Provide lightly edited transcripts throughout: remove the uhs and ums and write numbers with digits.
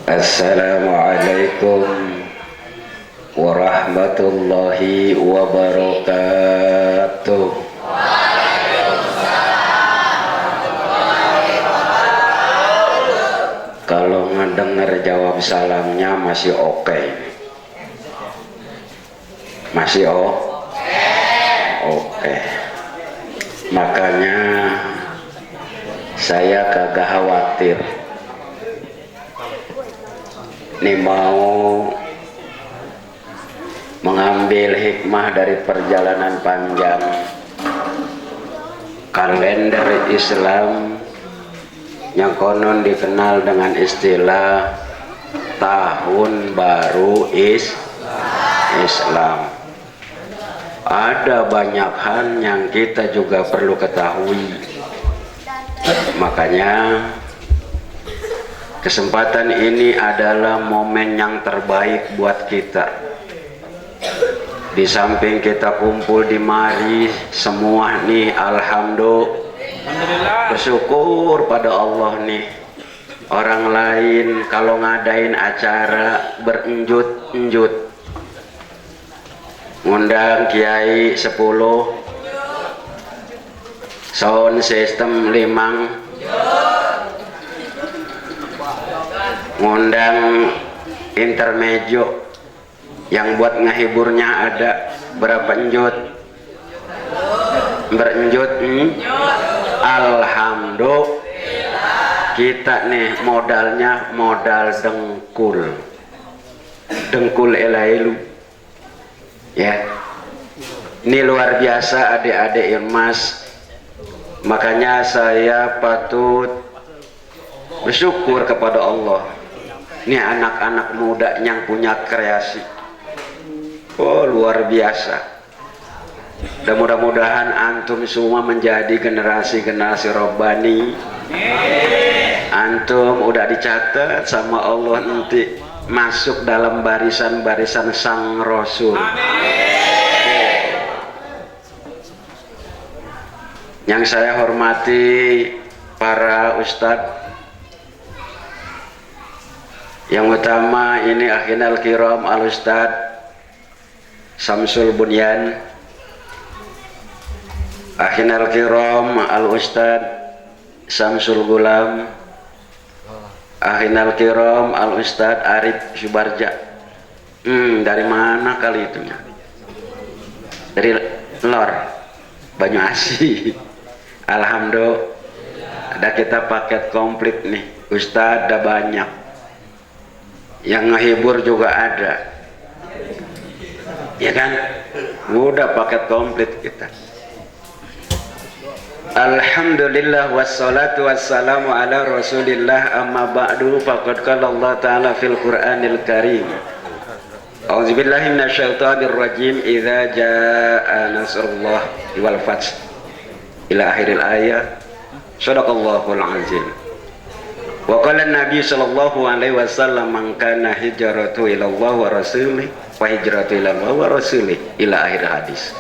Assalamualaikum warahmatullahi wabarakatuh. Kalau ngedenger jawab salamnya masih oke. Masih oke. Makanya saya kagak khawatir nih mau mengambil hikmah dari perjalanan panjang kalender Islam yang konon dikenal dengan istilah tahun baru Islam. Ada banyak hal yang kita juga perlu ketahui. Makanya kesempatan ini adalah momen yang terbaik buat kita. Di samping kita kumpul di mari semua nih, alhamdulillah, bersyukur pada Allah nih. Orang lain kalau ngadain acara berenjut-enjut, ngundang kiai 10, sound system 5, ngundang intermejo yang buat ngehiburnya ada berapa enjut? Berenjut. Alhamdulillah, kita nih modalnya modal dengkul elailu ya. Ini luar biasa adik-adik Irmas. Makanya saya patut bersyukur kepada Allah. Ini anak-anak muda yang punya kreasi, luar biasa. Dan mudah-mudahan antum semua menjadi generasi-generasi robbani. Antum udah dicatat sama Allah nanti masuk dalam barisan-barisan sang Rasul. Yang saya hormati para ustadz, yang utama ini akhinal kiram al ustad Samsul Bunyan, akhinal kiram al ustad Samsul Gulam, akhinal kiram al ustad Arif Subarja. Dari mana kali itu? Dari Lor Banyu Asih. Alhamdulillah, ada kita paket komplit nih. Ustad ada banyak, yang ngehibur juga ada, ya kan? Udah paket komplit kita. Alhamdulillah wassalatu wassalamu ala rasulillah, amma ba'du, faqad qala Allah ta'ala fil Qur'anil Karim. A'udzubillahi minasyaitonir rajim. Idza jaa nasrullah wal fath ila akhiril ayat. Shadaqallahul azim. Wa qala Nabi sallallahu alaihi wasallam, man kana hijratu ila Allah wa rasulih wa hijratu ila Allah wa rasulih, ila akhir hadis.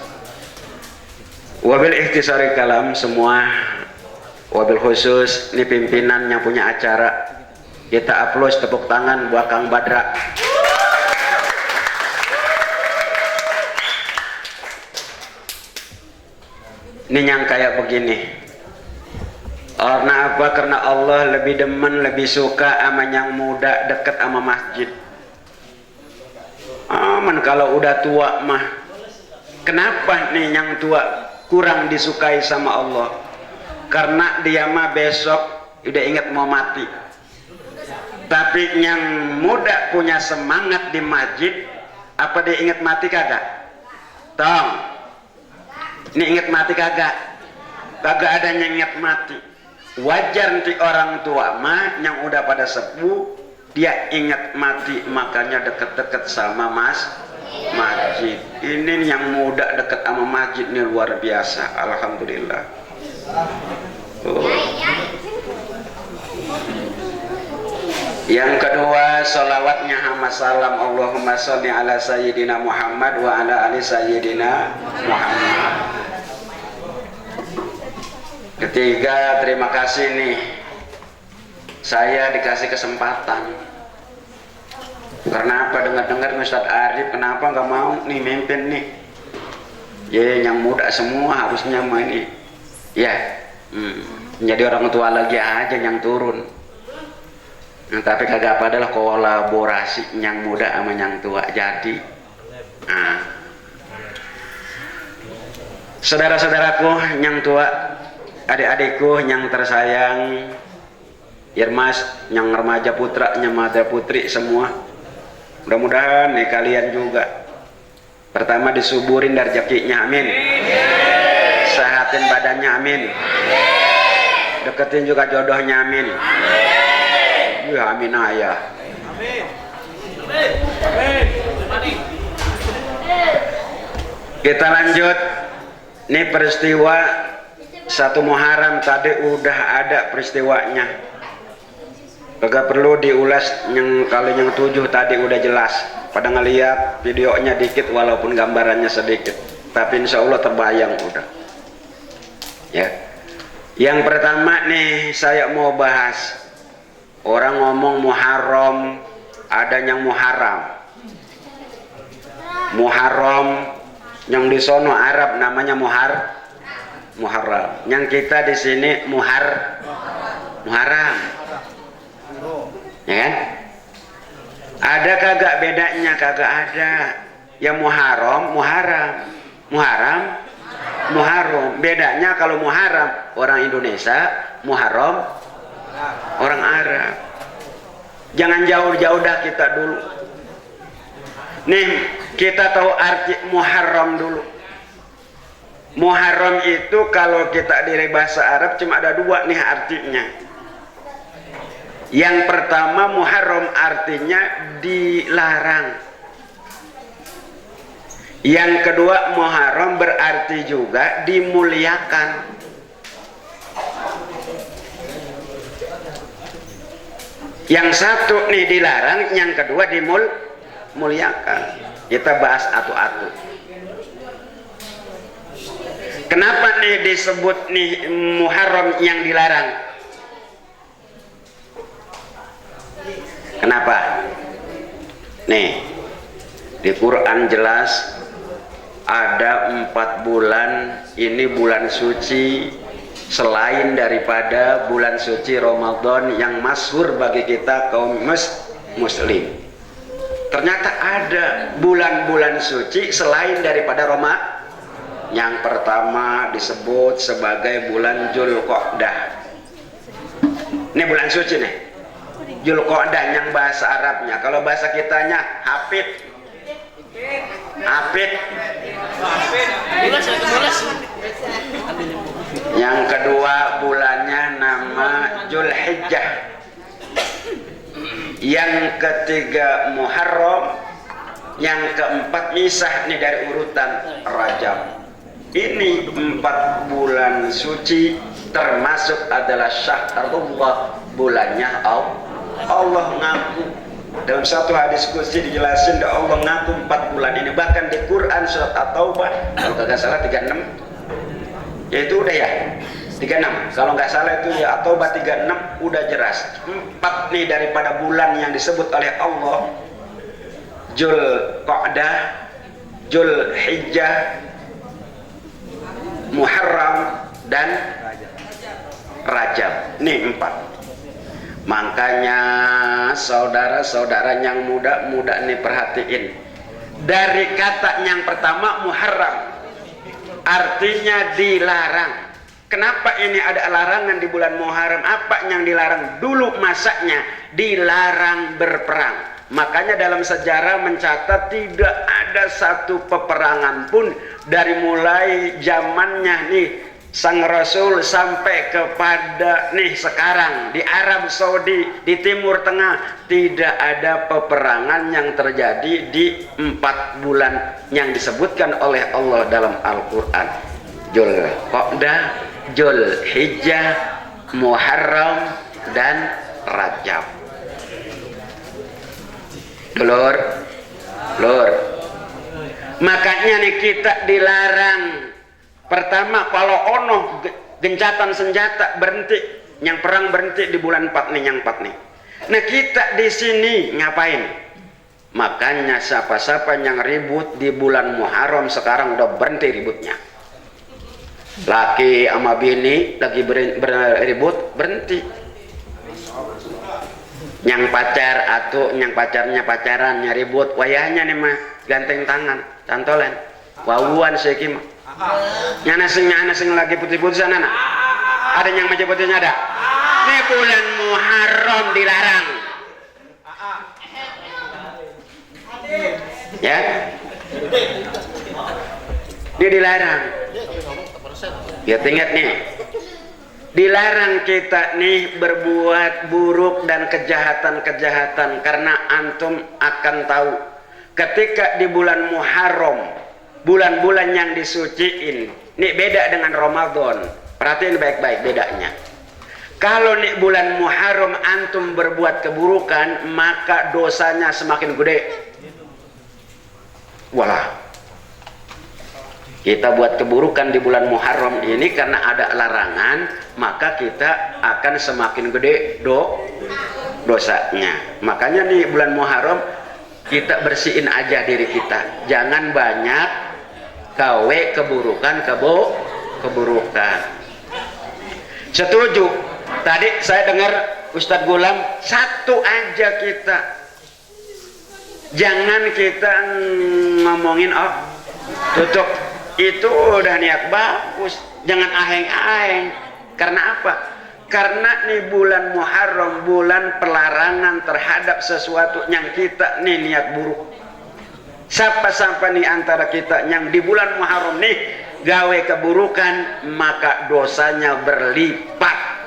Wabil ikhtisari kalam semua, wabil khusus ini pimpinan yang punya acara, kita aplaus, tepuk tangan buat Kang Badra. Ini yang kayak begini. Karena apa? Karena Allah lebih demen, lebih suka sama yang muda deket sama masjid. Aman kalau udah tua mah. Kenapa nih yang tua kurang disukai sama Allah? Karena dia mah besok udah ingat mau mati. Tapi yang muda punya semangat di masjid, apa dia ingat mati kagak? Tong, ini ingat mati kagak? Kagak ada yang ingat mati. Wajar nanti orang tua mah yang udah pada sepuh dia ingat mati, makanya deket-deket sama masjid. Ini yang muda deket sama masjid ini luar biasa. Alhamdulillah. Yang kedua, salawatnya sama salam Allahumma sholli ala sayyidina Muhammad wa ala ali sayyidina Muhammad. Ketiga, terima kasih nih, saya dikasih kesempatan Kenapa dengar-dengar Ustadz Arif kenapa nggak mau nih mimpin nih? Ya yang muda semua harusnya main ini. Ya, jadi orang tua lagi aja yang turun. Nah, tapi kagak apa adalah kolaborasi yang muda sama yang tua jadi. Nah, saudara-saudaraku yang tua, adik-adikku yang tersayang, Irmas, yang remaja putra, yang mada putri semua, mudah-mudahan nih kalian juga pertama disuburin dari rezekinya, amin. Sehatin badannya, amin. Deketin juga jodohnya, amin. Ya amin ayah. Kita lanjut. Ini peristiwa 1 Muharram tadi udah ada peristiwanya. Kagak perlu diulas, yang kalau yang 7 tadi udah jelas. Pada ngeliat videonya dikit walaupun gambarannya sedikit, tapi insya Allah terbayang udah. Ya. Yang pertama nih saya mau bahas, orang ngomong Muharram, ada yang Muharram. Muharram yang di sono Arab namanya Muharram. Yang kita di sini Muharram. Ya kan? Ada kagak bedanya? Kagak ada. Yang Muharram. Bedanya kalau Muharram orang Indonesia, Muharram orang Arab. Jangan jauh-jauh dah kita dulu. Nih kita tahu arti Muharram dulu. Muharram itu kalau kita dari bahasa Arab cuma ada 2 nih artinya. Yang pertama Muharram artinya dilarang. Yang kedua Muharram berarti juga dimuliakan. Yang satu nih dilarang, yang kedua dimuliakan. Kita bahas atu-atu. Kenapa nih disebut nih Muharram yang dilarang? Kenapa? Nih di Quran jelas ada 4 bulan, ini bulan suci selain daripada bulan suci Ramadan yang masyhur bagi kita kaum muslim. Ternyata ada bulan-bulan suci selain daripada Ramadan. Yang pertama disebut sebagai bulan Dzulqa'dah. Ini bulan suci nih. Dzulqa'dah yang bahasa Arabnya. Kalau bahasa kitanya Hafid. Yang kedua bulannya nama Dzulhijjah. Yang ketiga Muharram. Yang keempat misah nih dari urutan Rajab. Ini 4 bulan suci termasuk adalah syahrullah, bulannya Allah ngaku. Dalam satu hadis qudsi dijelasin Allah ngaku 4 bulan ini, bahkan di Quran surat At-Taubah kalau nggak salah 36, ya itu udah ya 36, kalau nggak salah itu ya At-Taubah 36 udah jelas 4 nih daripada bulan yang disebut oleh Allah, Dzulqa'dah, Dzulhijjah, Muharram dan Rajab. Nih 4. Makanya saudara-saudara yang muda-muda nih perhatiin. Dari kata yang pertama Muharram artinya dilarang. Kenapa ini ada larangan di bulan Muharram? Apa yang dilarang? Dulu masanya dilarang berperang. Makanya dalam sejarah mencatat tidak ada satu peperangan pun dari mulai zamannya nih Sang Rasul sampai kepada nih sekarang di Arab Saudi, di Timur Tengah, tidak ada peperangan yang terjadi di 4 bulan yang disebutkan oleh Allah dalam Al-Quran. Dzulqa'dah, Dzulhijjah, Muharram dan Rajab. Lur, makanya nih kita dilarang. Pertama kalau ono gencatan senjata berhenti, yang perang berhenti di bulan 4 nih, yang 4 nih. Nah kita di sini ngapain? Makanya siapa-siapa yang ribut di bulan Muharram sekarang udah berhenti ributnya. Laki sama bini lagi beribut, berhenti. Yang pacar atau yang pacarnya pacaran ribut, wayahnya nih mah ganteng tangan, cantolen, wawuan seki mah. Nyana sing lagi putih-putihan anak. Ada yang macam putihnya ada. Ini bulan Muharram dilarang. Ya, dia dilarang. Ya ingat nih, dilarang kita nih berbuat buruk dan kejahatan-kejahatan, karena antum akan tahu ketika di bulan Muharram, bulan-bulan yang disuciin, ini beda dengan Ramadan. Perhatiin baik-baik bedanya. Kalau nih bulan Muharram antum berbuat keburukan, maka dosanya semakin gede. Walah, kita buat keburukan di bulan Muharram ini karena ada larangan, maka kita akan semakin gede dosanya. Makanya nih bulan Muharram kita bersihin aja diri kita, jangan banyak gawe keburukan. Setuju. Tadi saya dengar Ustadz Gulam, satu aja kita, jangan kita ngomongin tutup, itu udah niat bagus, jangan aheng-aheng. Karena apa? Karena nih bulan Muharram, bulan pelarangan terhadap sesuatu yang kita nih niat buruk. Siapa-siapa nih antara kita yang di bulan Muharram nih gawe keburukan, maka dosanya berlipat.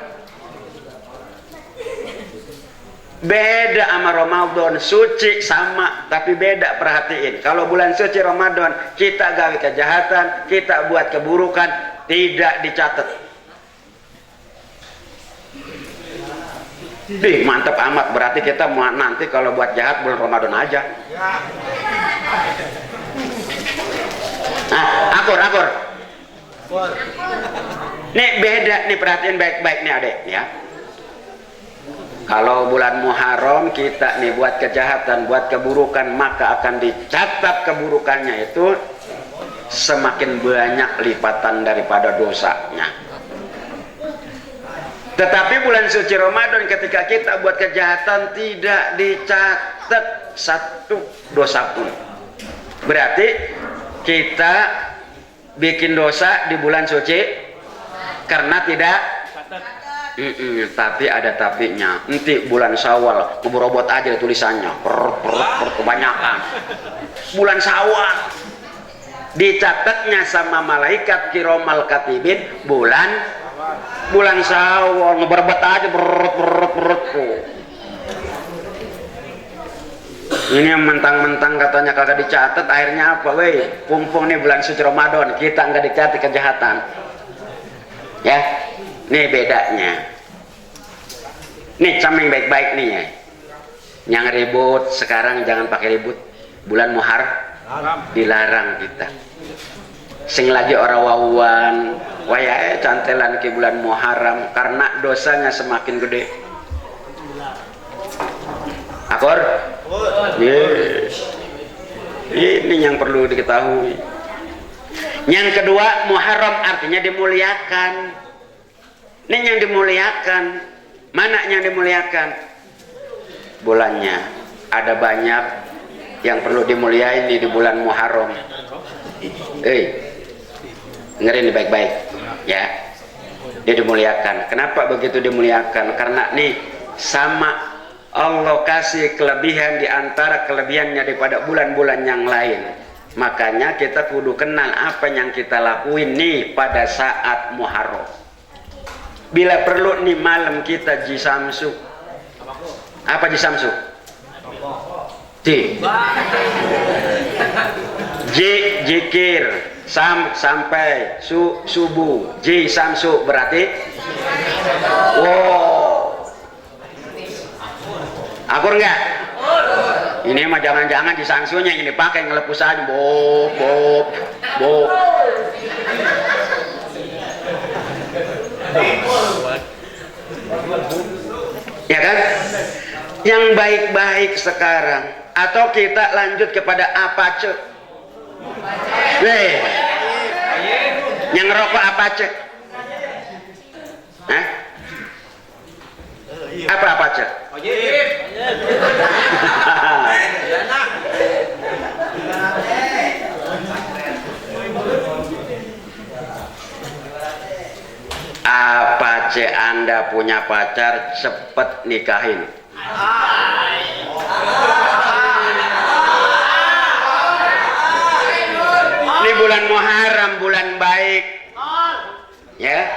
Beda sama Ramadan, suci sama tapi beda. Perhatiin, kalau bulan suci Ramadan kita gawe kejahatan, kita buat keburukan, tidak dicatat. Mantap amat, berarti kita mau nanti kalau buat jahat bulan Ramadan aja. Nah, akur. Nih beda nih, perhatiin baik-baik nih adek ya. Kalau bulan Muharram kita nih buat kejahatan, buat keburukan, maka akan dicatat keburukannya itu semakin banyak lipatan daripada dosanya. Tetapi bulan suci Ramadan ketika kita buat kejahatan tidak dicatat satu dosa pun. Berarti kita bikin dosa di bulan suci karena tidak. Tapi ada tapinya. Nanti bulan Syawal ngeberobot aja tulisannya kebanyakan. Bulan Syawal dicatatnya sama malaikat kiromal katibin bulan Syawal ngeberobot aja berut. Ini mentang-mentang katanya kagak dicatat, akhirnya apa weh? Pumpung nih bulan suci Ramadan kita nggak dicatat kejahatan. Ya. Nih bedanya. Nih caming baik-baik nih ya. Yang ribut sekarang jangan pakai ribut. Bulan Muharram dilarang kita. Sing lagi orang wawuan, wayahe cantelan ke bulan Muharram karena dosanya semakin gede. Akor? Yes. Ini yang perlu diketahui. Yang kedua, Muharram artinya dimuliakan. Ini yang dimuliakan. Mana yang dimuliakan? Bulannya. Ada banyak yang perlu dimuliain di bulan Muharram. Dengerin nih baik-baik ya. Dia dimuliakan. Kenapa begitu dimuliakan? Karena nih sama Allah kasih kelebihan di antara kelebihannya daripada bulan-bulan yang lain. Makanya kita kudu kenal apa yang kita lakuin nih pada saat Muharram. Bila perlu nih malam kita jisamsu. Apa jisamsu? Jikir sampai subuh. Jisamsu berarti akur enggak? Ini mah jangan-jangan jisamsunya ini pakai ngelepus aja bob. Ya kan? Yang baik-baik sekarang Atau kita lanjut kepada Apache. Yang ngerokok Apache. Hah? Apa Apache? Apache Anda punya pacar, cepet nikahin. Ini bulan Muharram, bulan baik, ya.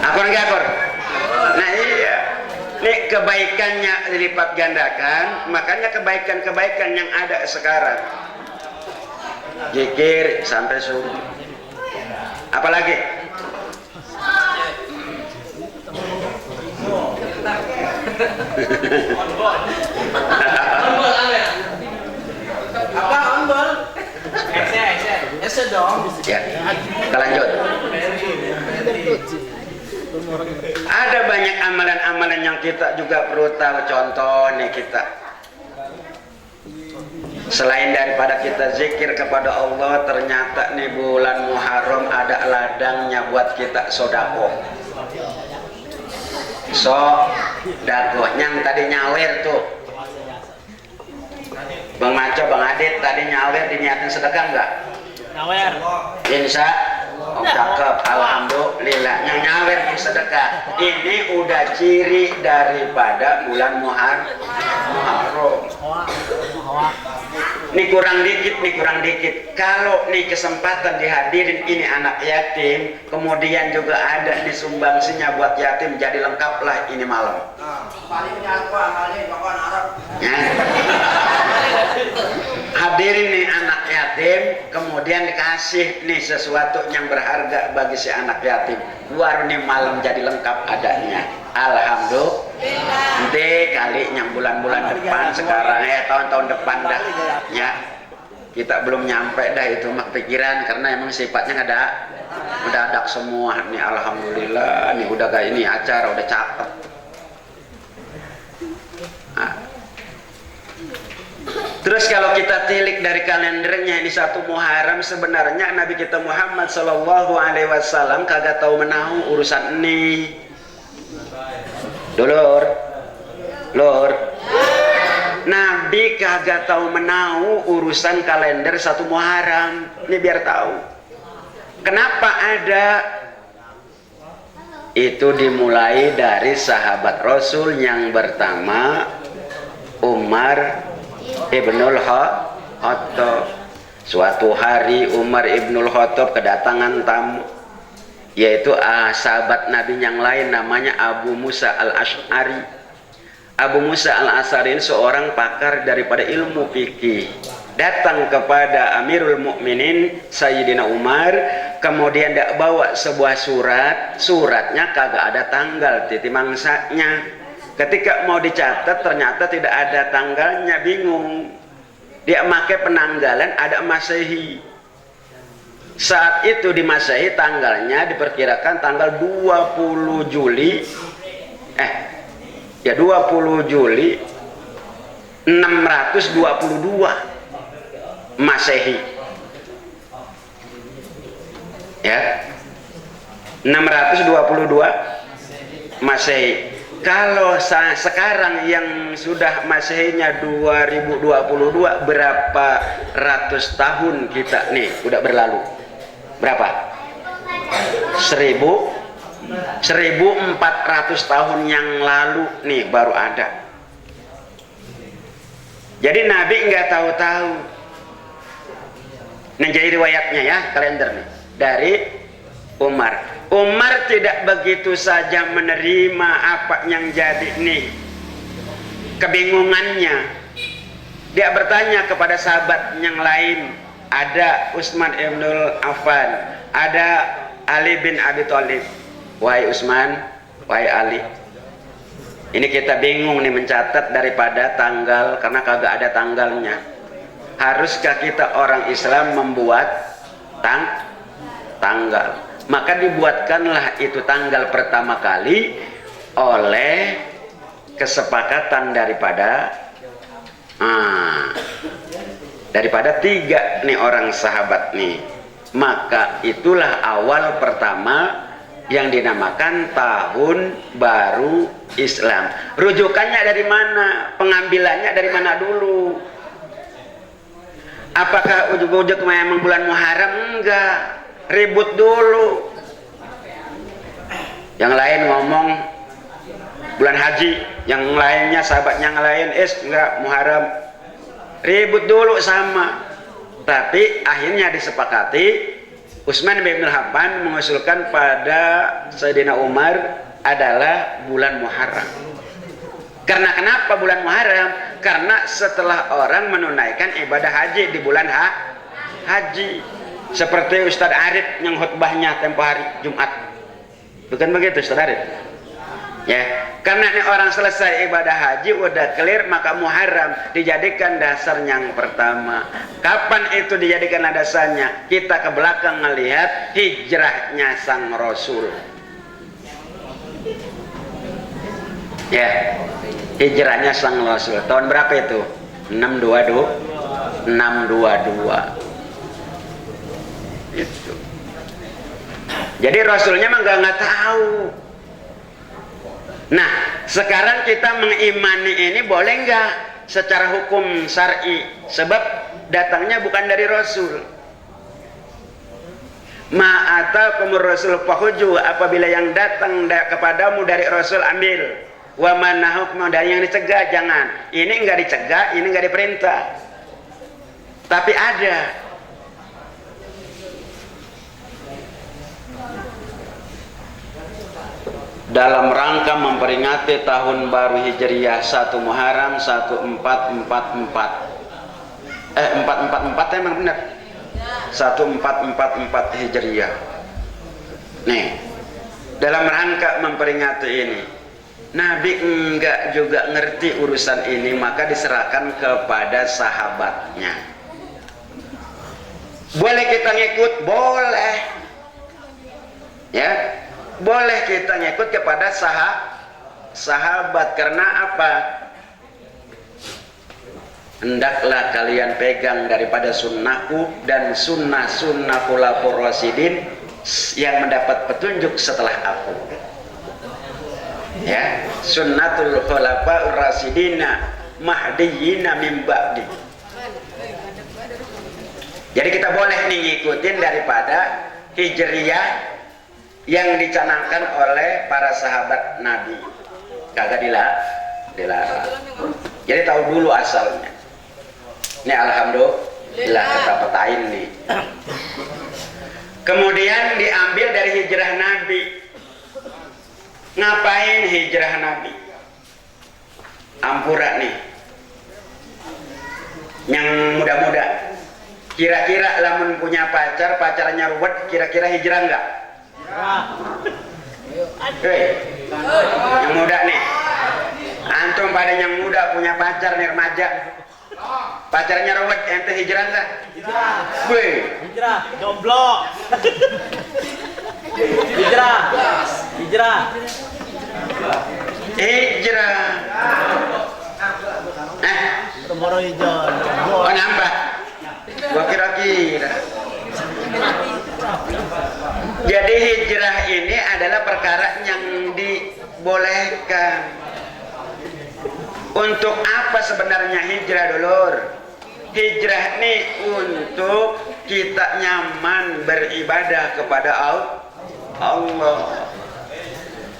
Akor nggak akor? Nah iya, ini kebaikannya dilipat gandakan, makanya kebaikan-kebaikan yang ada sekarang, zikir sampai subuh. Apalagi? Apa ombol? Dong. Ya, kita lanjut. Ada banyak amalan-amalan yang kita juga perlu tahu. Contoh nih kita, selain daripada kita zikir kepada Allah, ternyata nih bulan Muharram ada ladangnya buat kita sodako. Sodako yang tadi nyawer tuh, Bang Maco, Bang Adit tadi nyawer diniatin sedekah enggak? Nyawer. Insya cakep, alhamdulillah. Yang nyawer di sedekah ini udah ciri daripada bulan Muharram. Ini kurang dikit. Kalau nih kesempatan dihadirin ini anak yatim, kemudian juga ada disumbangsinya buat yatim, jadi lengkaplah ini malam. Ya. Hadirin nih anak yatim, kemudian dikasih nih sesuatu yang berharga bagi si anak yatim. Luar nih malam jadi lengkap adanya. Alhamdulillah. Nanti kali yang bulan-bulan depan sekarang ya tahun-tahun depan dah ya. Kita belum nyampe dah itu mak pikiran karena emang sifatnya ada mendadak semua nih. Alhamdulillah nih udah kayak ini acara udah cakep. Nah. Terus kalau kita tilik dari kalendernya ini satu Muharram, sebenarnya Nabi kita Muhammad Sallallahu Alaihi Wasallam kagak tahu menahu urusan ini. Lor, Nabi kagak tahu menahu urusan kalender satu Muharram. Ini biar tahu. Kenapa ada? Itu dimulai dari sahabat Rasul yang pertama Umar Ibnul Khattab. Suatu hari Umar Ibnul Khattab kedatangan tamu, yaitu sahabat Nabi yang lain namanya Abu Musa al-Ash'ari. Abu Musa al-Ash'ari ini seorang pakar daripada ilmu fikih. Datang kepada Amirul Mukminin Sayyidina Umar, kemudian dia bawa sebuah suratnya kagak ada tanggal titi mangsanya. Ketika mau dicatat ternyata tidak ada tanggalnya, bingung. Dia pakai penanggalan ada Masehi. Saat itu di Masehi tanggalnya diperkirakan tanggal 20 Juli 20 Juli 622 Masehi. Ya. 622 Masehi. Kalau sekarang yang sudah Masehinya 2022, berapa ratus tahun kita nih udah berlalu? Berapa? 1400 tahun yang lalu nih baru ada. Jadi Nabi nggak tahu-tahu. Nah, jadi riwayatnya ya, kalender nih dari Umar. Umar tidak begitu saja menerima apa yang jadi nih kebingungannya. Dia bertanya kepada sahabat yang lain, ada Utsman Ibnul Affan, ada Ali bin Abi Thalib. Wahai Utsman, wahai Ali, ini kita bingung nih mencatat daripada tanggal karena kagak ada tanggalnya. Haruskah kita orang Islam membuat tanggal? maka dibuatkanlah itu tanggal pertama kali oleh kesepakatan daripada tiga nih orang sahabat nih. Maka itulah awal pertama yang dinamakan tahun baru Islam. Rujukannya dari mana? Pengambilannya dari mana dulu? Apakah ujuk-ujuk memang bulan Muharram? Enggak, ribut dulu. Yang lain ngomong bulan haji, yang lainnya sahabatnya yang lain enggak Muharram, ribut dulu sama. Tapi akhirnya disepakati, Utsman bin Affan mengusulkan pada Sayyidina Umar adalah bulan Muharram. Karena kenapa bulan Muharram? Karena setelah orang menunaikan ibadah haji di bulan haji, seperti Ustadz Arif yang khutbahnya tempo hari Jumat, bukan begitu Ustadz Arif? Ya, karena ini orang selesai ibadah haji udah clear, maka Muharram dijadikan dasar yang pertama. Kapan itu dijadikan dasarnya? Kita ke belakang melihat hijrahnya sang Rasul. Ya, hijrahnya sang Rasul tahun berapa itu? 622. Itu. Jadi Rasulnya mah nggak tahu. Nah, sekarang kita mengimani ini boleh nggak secara hukum syar'i? Sebab datangnya bukan dari Rasul. Ma'atakumur Rasul fahuju, apabila yang datang kepadamu dari Rasul ambil. Wa manahukmu, dari yang dicegah jangan. Ini nggak dicegah, ini nggak diperintah. Tapi ada. Dalam rangka memperingati tahun baru Hijriyah 1 Muharram 1444. 444 emang benar. 1444 Hijriyah. Nih, dalam rangka memperingati ini, Nabi enggak juga ngerti urusan ini, maka diserahkan kepada sahabatnya. Boleh kita ngikut? Boleh. Ya. Boleh kita ngikut kepada sahabat. Karena apa? Hendaklah kalian pegang daripada sunnahku dan sunnah khulafaur rasyidin yang mendapat petunjuk setelah aku. Ya, sunnatul khulafaur rasyidina mahdiyina min ba'di. Jadi kita boleh nih ngikutin daripada Hijriyah yang dicanangkan oleh para sahabat Nabi. Kagak dilarang. Jadi tahu dulu asalnya. Ini alhamdulillah kita petain nih. Kemudian diambil dari hijrah Nabi. Ngapain hijrah Nabi? Ampura nih. Yang muda-muda. Kira-kira lamun punya pacar, pacarnya ruwet, kira-kira hijrah enggak? Yang muda nih, antum pada yang muda punya pacar nih remaja, pacarnya ruwet, ente hijrah enggak? Hijrah, jomblo. Hijrah. Tomorrow hijau. Oh nambah, gua kira-kira. Jadi hijrah ini adalah perkara yang dibolehkan. Untuk apa sebenarnya hijrah, dulur? Hijrah ini untuk kita nyaman beribadah kepada Allah.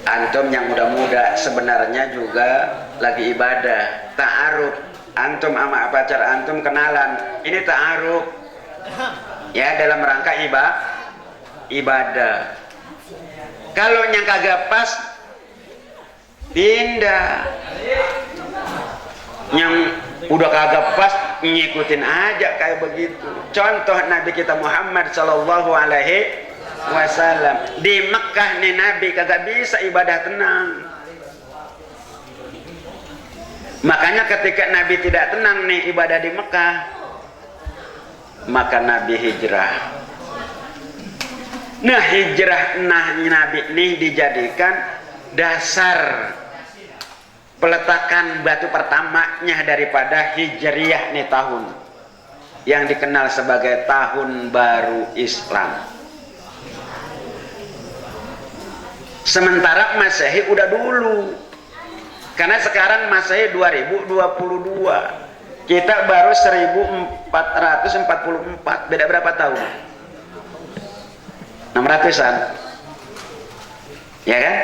Antum yang muda-muda sebenarnya juga lagi ibadah, ta'aruf. Antum sama pacar antum kenalan, ini ta'aruf. Ya, dalam rangka ibadah. Kalau yang kagak pas, pindah. Yang udah kagak pas, ngikutin aja kayak begitu. Contoh Nabi kita Muhammad sallallahu alaihi wasallam di Mekah nih, Nabi kagak bisa ibadah tenang. Makanya ketika Nabi tidak tenang nih ibadah di Mekah, maka Nabi hijrah. Nah hijrah Nabi ini dijadikan dasar peletakan batu pertamanya daripada hijriyah nih tahun yang dikenal sebagai tahun baru Islam. Sementara Masehi udah dulu, karena sekarang Masehi 2022, kita baru 1444, beda berapa tahun? 600-an, ya kan?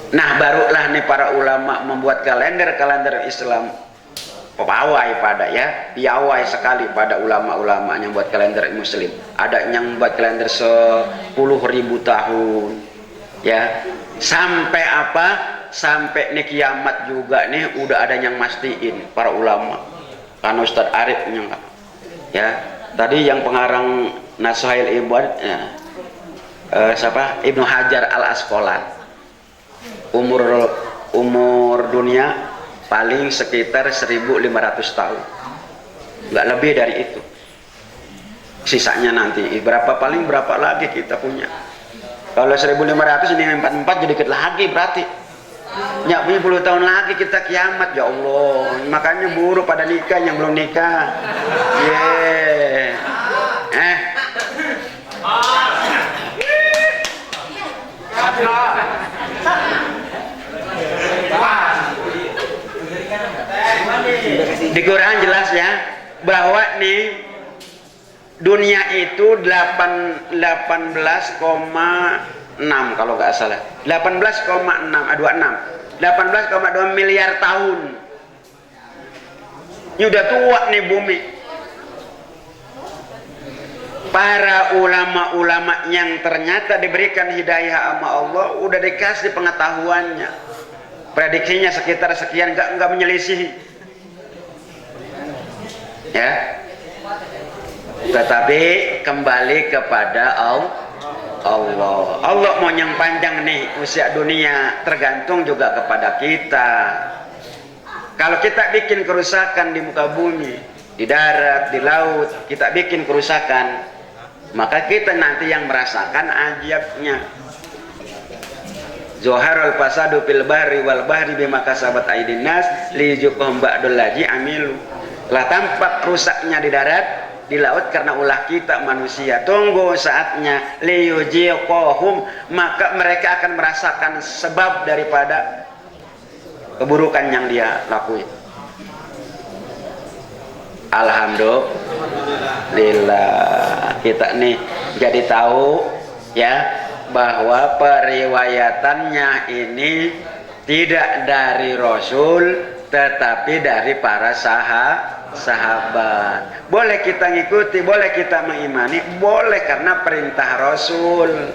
Nah barulah nih para ulama membuat kalender Islam. Pawai pada ya, piawai sekali pada ulama-ulama yang buat kalender Muslim. Ada yang buat kalender 10.000 tahun, ya. Sampai apa? Sampai nih kiamat juga nih udah ada yang mastiin para ulama. Karena Ustadz Arif ya. Tadi yang pengarang Nasuhail Ibad, ya, siapa? Ibnu Hajar Al Asqalani. Umur dunia paling sekitar 1.500 tahun, nggak lebih dari itu. Sisanya nanti paling berapa lagi kita punya. Kalau 1.500 ini 44 jadi dikit lagi, berarti nggak punya 10 tahun lagi kita kiamat. Ya Allah, makanya buru pada nikah yang belum nikah. Di Quran jelas ya bahwa nih dunia itu 18,6 kalau nggak salah, 18,2 miliar tahun. Ini udah tua nih bumi. Para ulama-ulama yang ternyata diberikan hidayah sama Allah udah dikasih pengetahuannya, prediksinya sekitar sekian, nggak menyelisihi. Ya, tetapi kembali kepada Allah. Allah mau yang panjang nih usia dunia tergantung juga kepada kita. Kalau kita bikin kerusakan di muka bumi, di darat, di laut, kita bikin kerusakan, maka kita nanti yang merasakan ajabnya. Zoharul fasadu fil bahri wal bahri bima kasabat aydin nas lijukum ba'dul ladzi amilu. Lah tampak rusaknya di darat, di laut karena ulah kita manusia. Tunggu saatnya liyujiqahum, maka mereka akan merasakan sebab daripada keburukan yang dia lakuin. Alhamdulillah kita nih jadi tahu ya bahwa periwayatannya ini tidak dari Rasul tetapi dari para sahabat. Boleh kita ngikuti, boleh kita mengimani, boleh karena perintah Rasul.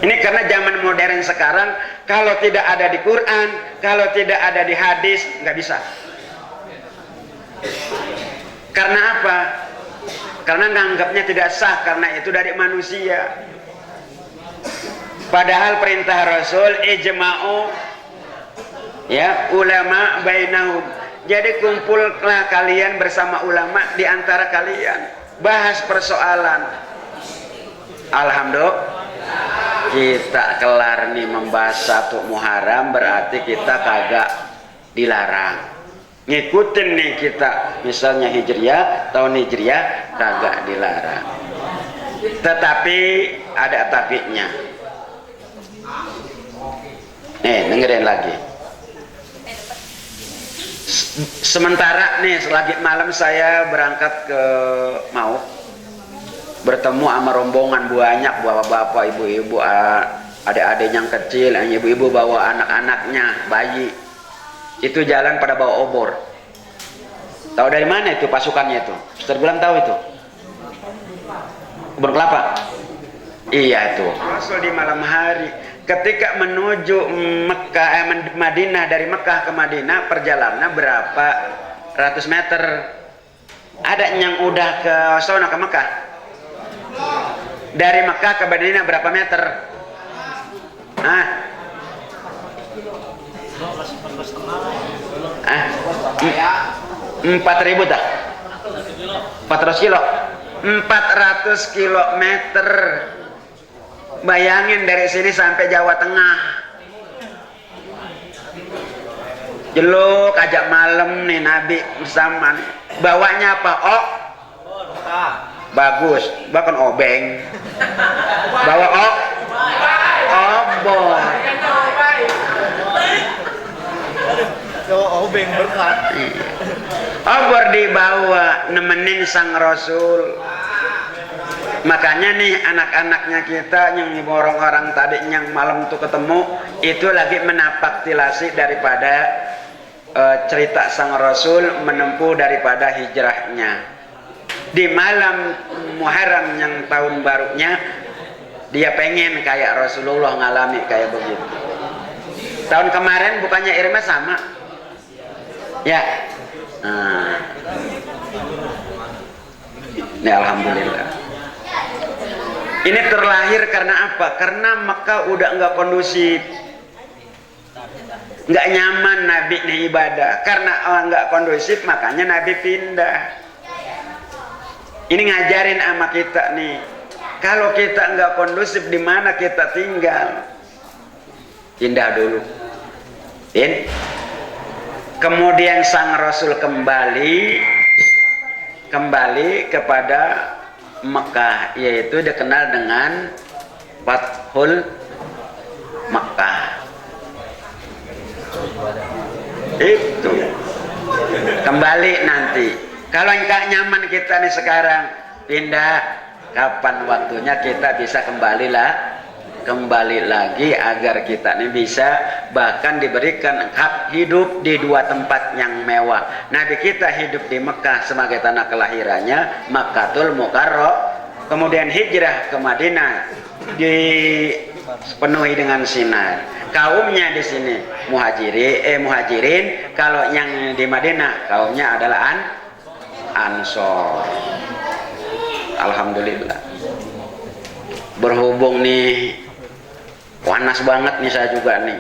Ini karena zaman modern sekarang kalau tidak ada di Quran, kalau tidak ada di hadis, nggak bisa. Karena apa? Karena nganggapnya tidak sah, karena itu dari manusia. Padahal perintah Rasul ijma'u ya ulama bainahum. Jadi kumpullah kalian bersama ulama di antara kalian, bahas persoalan. Alhamdulillah kita kelar nih membahas satu Muharram, berarti kita kagak dilarang. Ngikutin nih kita misalnya Hijriyah, tahun Hijriyah kagak dilarang. Tetapi ada tapinya. Nih dengerin lagi. Sementara nih selagi malam saya berangkat ke Mauk, bertemu sama rombongan banyak bapak-bapak, ibu-ibu, adik-adik yang kecil, yang ibu-ibu bawa anak-anaknya, bayi. Itu jalan pada bawa obor. Tahu dari mana itu pasukannya itu? Ustaz Gulam tahu itu? Obor kelapa. Iya itu. Rasul di malam hari ketika menuju Mekah, Madinah, dari Mekah ke Madinah perjalanan berapa ratus meter. Ada yang udah ke sono ke Mekah. Dari Mekah ke Madinah berapa meter? 4.000 tak? 400 kilo 400 kilometer. Bayangin dari sini sampai Jawa Tengah. Jeluk ajak malam nih Nabi bersama nih. Bawanya apa? Oh bagus, bahkan obeng. Bawa obor. Obeng berkat. Obor dibawa nemenin sang Rasul. Makanya nih anak-anaknya kita yang diborong orang tadi yang malam tuh ketemu itu lagi menapaktilasi daripada cerita sang Rasul menempuh daripada hijrahnya. Di malam Muharram yang tahun barunya dia pengen kayak Rasulullah ngalami kayak begitu. Tahun kemarin bukannya Irma sama? Ya. Nah. Ya alhamdulillah. Ini terlahir karena apa? Karena Mekah udah nggak kondusif, nggak nyaman Nabi nih ibadah. Karena nggak kondusif makanya Nabi pindah. Ini ngajarin sama kita nih, kalau kita nggak kondusif di mana kita tinggal, pindah dulu. Kemudian sang Rasul kembali kepada Mekah, yaitu dikenal dengan Fathul Mekah. Itu kembali nanti. Kalau nggak nyaman kita nih sekarang, pindah. Kapan waktunya kita bisa kembali lagi agar kita nih bisa bahkan diberikan hak hidup di dua tempat yang mewah. Nabi kita hidup di Mekah sebagai tanah kelahirannya, Makkatul Mukarram. Kemudian hijrah ke Madinah dipenuhi dengan sinar. Kaumnya di sini muhajirin. Kalau yang di Madinah kaumnya adalah Ansor. Alhamdulillah. Berhubung nih panas banget nih saya juga nih.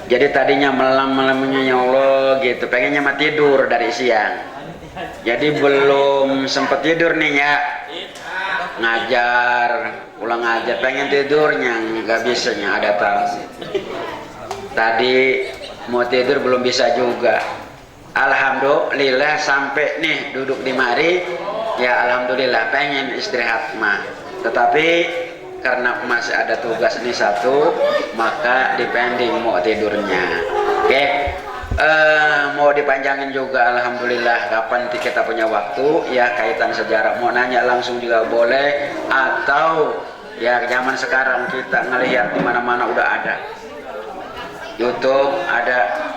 Jadi tadinya malamnya ya Allah gitu, pengennya mah tidur dari siang. Jadi belum sempat tidur nih ya. Pulang ngajar, pengen tidurnya nggak bisanya ada tamu. Tadi mau tidur belum bisa juga. Alhamdulillah sampai nih duduk di mari, ya alhamdulillah pengen istirahat mah. Tetapi karena masih ada tugas nih satu, maka dipending mau tidurnya. Oke, mau dipanjangin juga alhamdulillah. Kapan kita punya waktu ya kaitan sejarah, mau nanya langsung juga boleh, atau ya zaman sekarang kita ngelihat di mana-mana udah ada YouTube ada,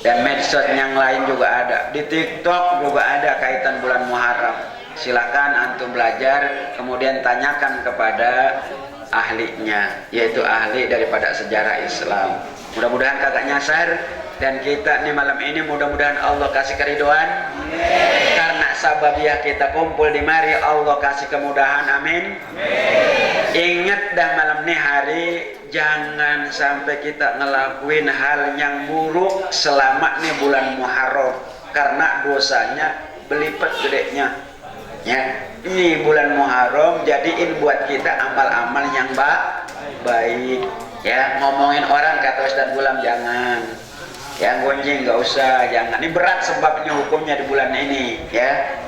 dan medsos yang lain juga ada, di TikTok juga ada kaitan bulan Muharram. Silakan antum belajar, kemudian tanyakan kepada ahlinya, yaitu ahli daripada sejarah Islam. Mudah-mudahan kagak nyasar, dan kita nih malam ini mudah-mudahan Allah kasih keriduan. Karena sababiah kita kumpul di mari, Allah kasih kemudahan, amin. Ingat dah malam nih hari, jangan sampai kita ngelakuin hal yang buruk selama nih bulan Muharram, karena dosanya belipat gedenya. Ya, ini bulan Muharram jadiin buat kita amal-amal yang baik. Ya, ngomongin orang kata Ustaz Gulam jangan. Yang gonjing nggak usah, jangan. Ini berat sebabnya hukumnya di bulan ini, ya.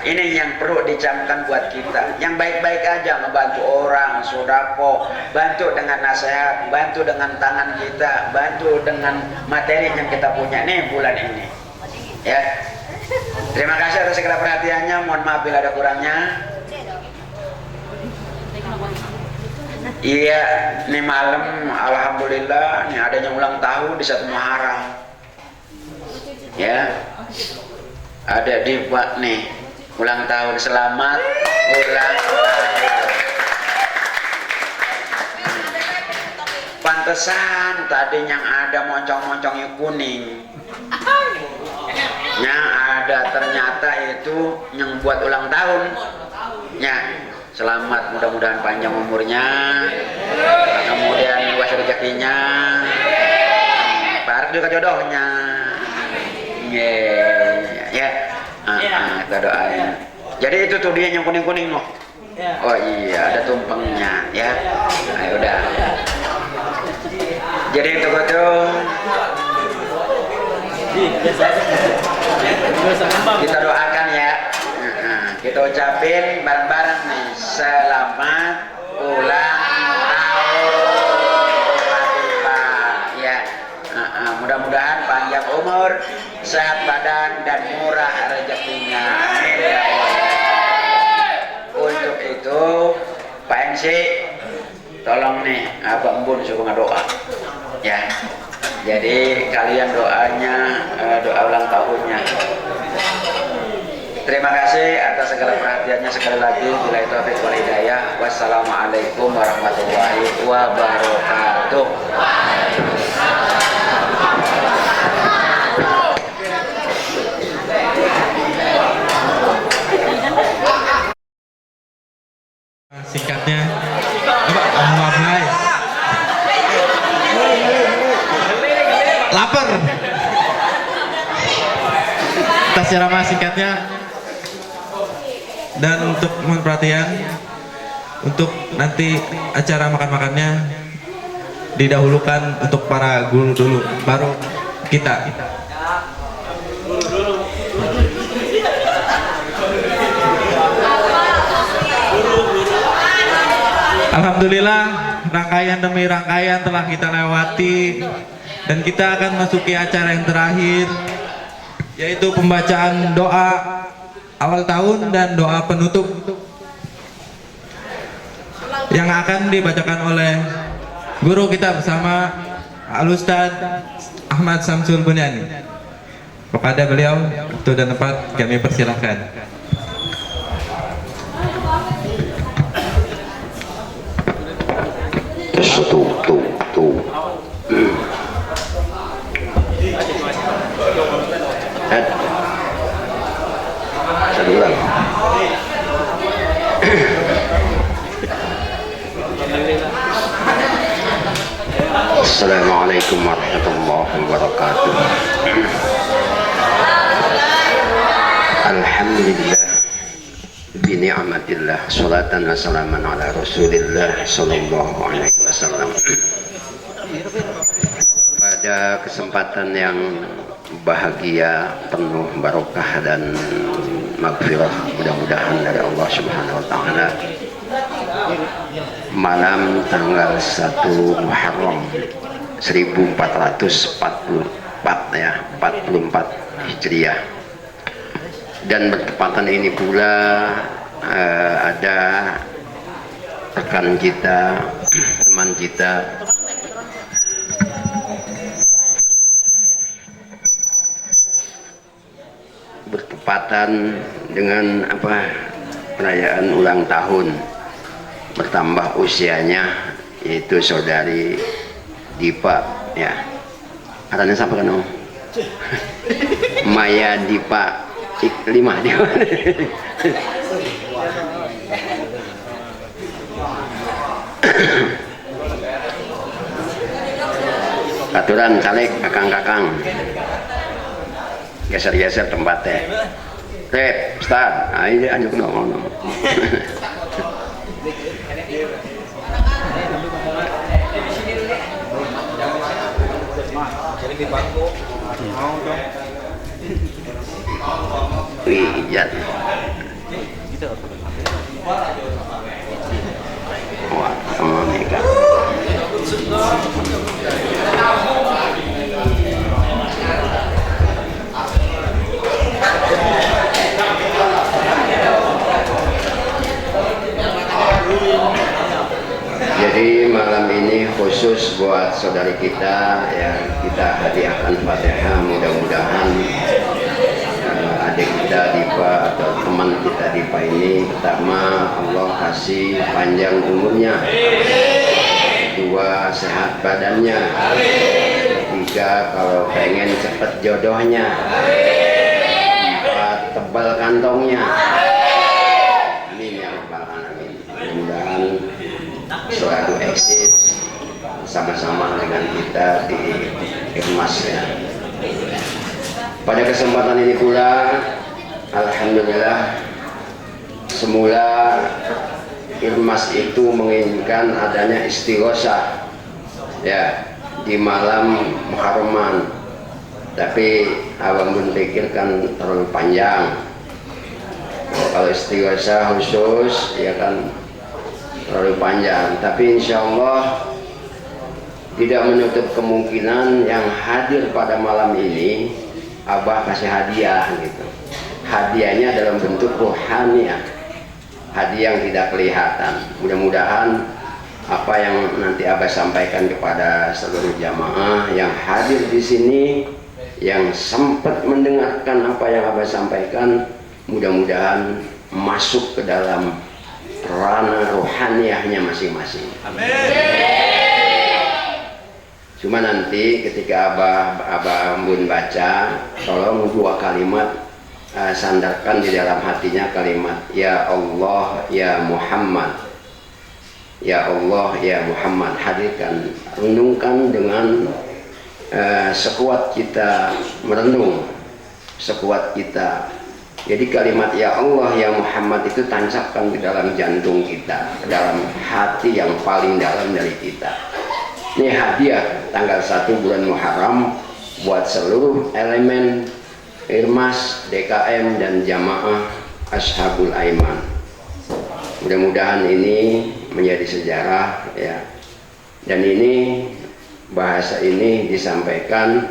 Ini yang perlu dicamkan buat kita. Yang baik-baik aja, ngebantu orang, sodako, bantu dengan nasihat, bantu dengan tangan kita, bantu dengan materi yang kita punya nih bulan ini. Ya. Terima kasih atas segala perhatiannya. Mohon maaf bila ada kurangnya. Iya, nih malam alhamdulillah nih adanya ulang tahun di 1 Muharram. Ya. Ada di Pak nih ulang tahun, selamat ulang tahun. Pantesan tadi yang ada moncong-moncongnya kuning. Yang ada ternyata itu yang buat ulang tahun. Ya, selamat, mudah-mudahan panjang umurnya, kemudian luas rezekinya, Pak juga jodohnya. Ya. Kita doain. Jadi itu tuh dia yang kuning-kuning loh. Oh iya, ada tumpengnya ya. Ayo udah. Jadi untuk itu kita doakan ya. Kita ucapin bareng-bareng nih, selamat ulang tahun ya. Mudah-mudahan panjang umur, sehat badan dan murah rezekinya. Amin ya Allah. Untuk itu Pak MC tolong nih Abang Bun suruh ngedoa ya. Jadi kalian doanya doa ulang tahunnya. Terima kasih atas segala perhatiannya sekali lagi. Bila itu taufiq wal hidayah. Wassalamualaikum warahmatullahi wabarakatuh. Singkatnya Muhammad lapar. Kita ceramah singkatnya dan untuk mohon perhatian untuk nanti acara makan-makannya didahulukan untuk para guru dulu, baru kita. Alhamdulillah, rangkaian demi rangkaian telah kita lewati dan kita akan masuki acara yang terakhir, yaitu pembacaan doa awal tahun dan doa penutup yang akan dibacakan oleh guru kita bersama Al-Ustaz Ahmad Samsul Bunyani. Kepada beliau, waktu dan tempat kami persilahkan. Assalamualaikum warahmatullahi wabarakatuh. Alhamdulillah bi ni'matillah, salatan wa salaman ala Rasulillah sallallahu alaihi wasallam. Pada kesempatan yang bahagia, penuh barokah dan maghfirah mudah-mudahan dari Allah Subhanahu wa taala, malam tanggal 1 Muharram 1444 ya, 44 Hijriah, dan bertepatan ini pula ada rekan kita, teman kita bertepatan dengan perayaan ulang tahun, bertambah usianya, yaitu saudari Dipa ya. Arahnya siapa kan om? Maya Dipa Iklimah di mana? Aturan caleg kakang-kakang, geser-geser tempatnya. Rep, start. Ayo anjuk dong. Wih, jatuh. Wah, sama Mega. Jadi malam ini khusus buat saudari kita yang kita hadiahkan Fatihah. Mudah-mudahan adik kita Dipa atau teman kita Dipa ini, pertama Allah kasih panjang umurnya, kedua sehat badannya, ketiga kalau pengen cepet jodohnya, empat tebal kantongnya. Amin ya rabbal alamin. Mudah-mudahan selalu eksis sama-sama dengan kita di Irmas ya. Pada kesempatan ini pula Alhamdulillah, semula Irmas itu menginginkan adanya istighosah ya di malam Muharraman, tapi abang pun pikirkan terlalu panjang. Kalau istighosah khusus ya kan terlalu panjang, tapi insya Allah tidak menutup kemungkinan yang hadir pada malam ini Abah kasih hadiah gitu. Hadiahnya dalam bentuk rohaniah, hadiah yang tidak kelihatan. Mudah-mudahan apa yang nanti Abah sampaikan kepada seluruh jamaah yang hadir di sini, yang sempat mendengarkan apa yang Abah sampaikan, mudah-mudahan masuk ke dalam ranah rohaniahnya masing-masing. Amin. Cuma nanti ketika Abah Ambun baca, tolong 2 kalimat sandarkan di dalam hatinya kalimat Ya Allah Ya Muhammad. Ya Allah Ya Muhammad, hadirkan, renungkan dengan sekuat kita merenung, sekuat kita. Jadi kalimat Ya Allah Ya Muhammad itu tancapkan ke dalam jantung kita, ke dalam hati yang paling dalam dari kita. Ini hadiah tanggal 1 bulan Muharram buat seluruh elemen Irmas, DKM dan jamaah Ashabul Aiman. Mudah-mudahan ini menjadi sejarah ya. Dan ini bahasa ini disampaikan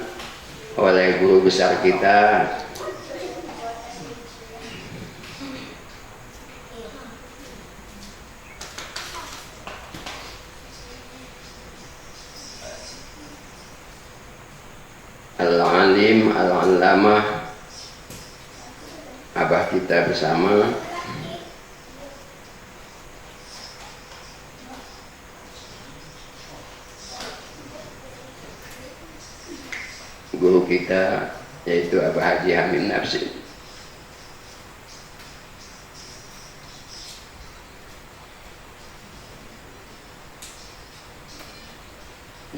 oleh guru besar kita Al-Alim Al-Allamah Abah kita bersama guru kita yaitu Abah Haji Hamid Nafsi.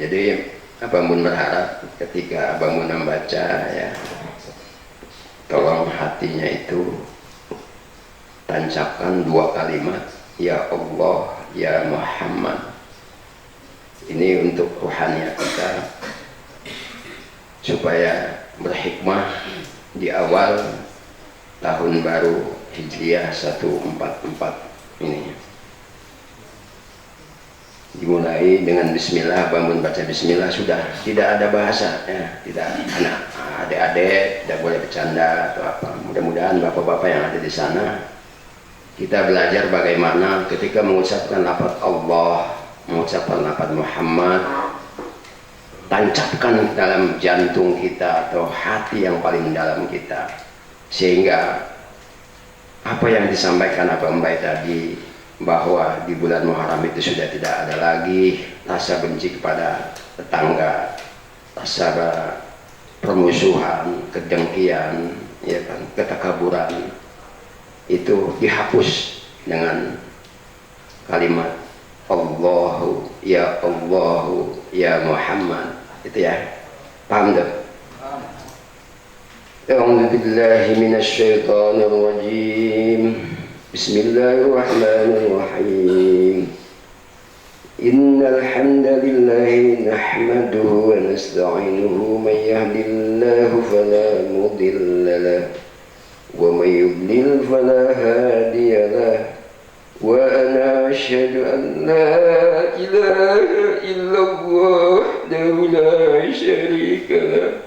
Jadi Abang pun berharap ketika Abang Mun membaca ya, tolong hatinya itu tancapkan 2 kalimat Ya Allah Ya Muhammad. Ini untuk rohaniah kita supaya berhikmah di awal tahun baru Hijriah 144 ini. Dimulai dengan bismillah, bangun baca bismillah, sudah tidak ada bahasa ya, tidak anak adik-adik tidak boleh bercanda atau apa. Mudah-mudahan bapak-bapak yang ada di sana kita belajar bagaimana ketika mengucapkan lafaz Allah, mengucapkan lafaz Muhammad, tancapkan dalam jantung kita atau hati yang paling dalam kita, sehingga apa yang disampaikan Abang Mbay tadi, bahwa di bulan Muharram itu sudah tidak ada lagi rasa benci kepada tetangga, rasa permusuhan, kedengkian, ya kan, ketakaburan, itu dihapus dengan kalimat Allahu Ya Allahu Ya Muhammad. Itu ya, paham tuh? A'udzu billahi minasy syaithanir rajim. Bismillahirrahmanirrahim. Innal hamdalillahi nahmaduhu wa nasta'inuhu, may yahdihillahu fala mudilla lahu wa may yudlil fala hadiya lahu. Wa ana asyhadu an la ilaha illallah wahdahu la syarika lahu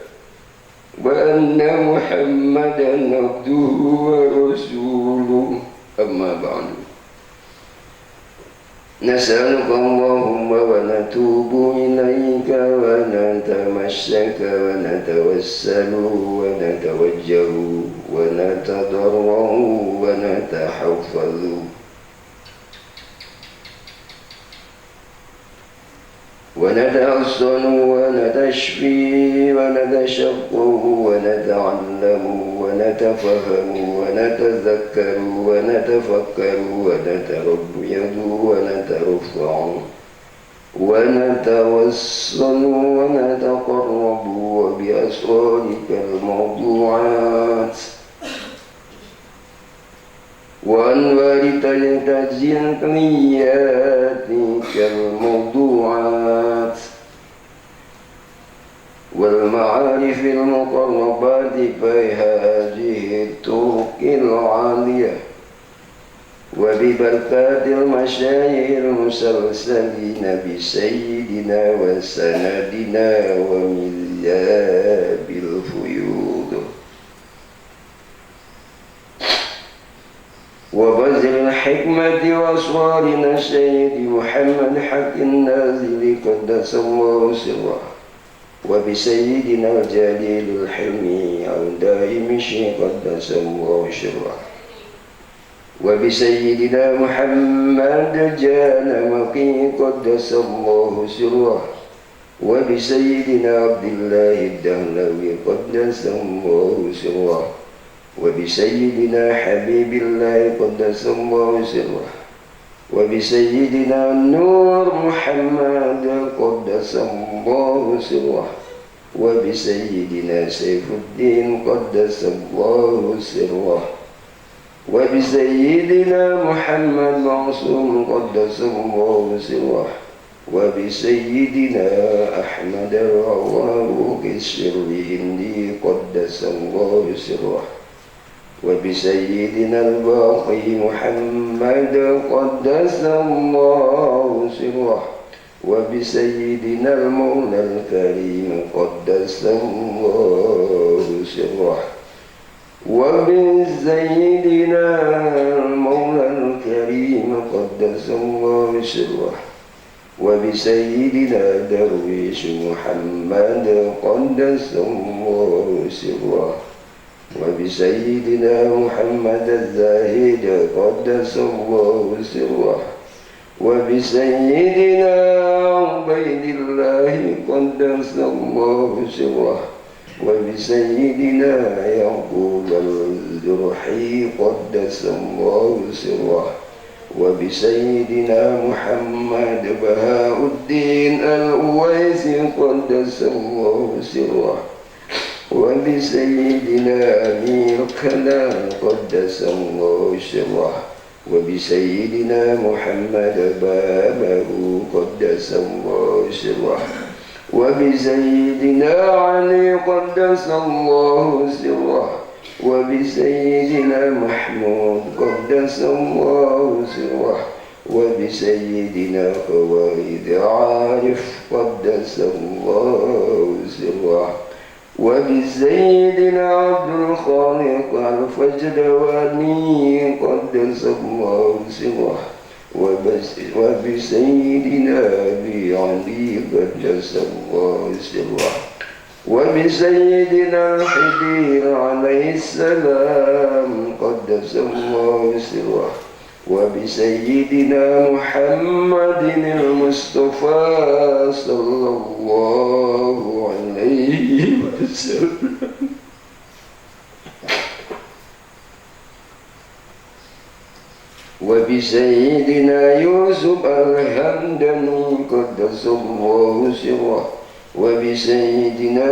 wa anna Muhammadan abduhu wa rasuluh. Amma ba'du. Nas'aluka Allahumma wa natubu ilaika wa natamassaka wa natawassalu wa natawajjahu wa natadarra'u wa natahaffazu ونتحصن ونتشفي ونتشقه ونتعلم ونتفهم ونتذكر ونتفكر ونتربيض ونترفع ونتوسل ونتقرب وبأسرارك الموضوعات وأنوار تنتج الكليات كالموضوعات والمعارف المقربات بهذه الطرق العالية وببركات المشايخ المسلسلين بسيدنا وسندنا ومذاب الفيوض وبذل الحكمة وأسرارنا السيد محمد حق النازل قدس الله سره وبسيدنا الجليل الحلمي الدائم قدس الله شره وبسيدنا محمد جان مقي قدس الله سره وبسيدنا عبد الله الدهلوي قدس الله سره وبسيدنا حبيب الله قدس الله سره وبسيدنا النور محمد قدس الله سره وبسيدنا سيف الدين قدس الله سره وبسيدنا محمد معصوم قدس الله سره وبسيدنا أحمد العواروق السر هندي قدس الله سره وبسيدنا الباقي محمد قدس الله سره وبسيدنا المولى الكريم قدس الله سره وبسيدنا المولى الكريم قدس الله سره وبسيدنا درويش محمد قدس الله سره وبسيدنا محمد الزاهد قدس الله سره وبسيدنا عبيد الله قدس الله سره وبسيدنا يعقوب الجرحي قدس الله سره وبسيدنا محمد بهاء الدين الأويسي قدس الله سره وبسيدنا أمير كلام قدس الله سره وبسيدنا محمد بابه قدس الله سره وبسيدنا علي قدس الله سره وبسيدنا محمود قدس الله سره وبسيدنا خوالد عارف قدس الله سره وبسيدنا عبد الخالق الفجدواني قدس الله سره وبسيدنا أبي علي قدس الله سره وبسيدنا الحدير عليه السلام قدس الله سره وبسيدنا محمد المصطفى صلى الله عليه وسلم وبسيدنا يوسف الهمداني قدس الله سره وبسيدنا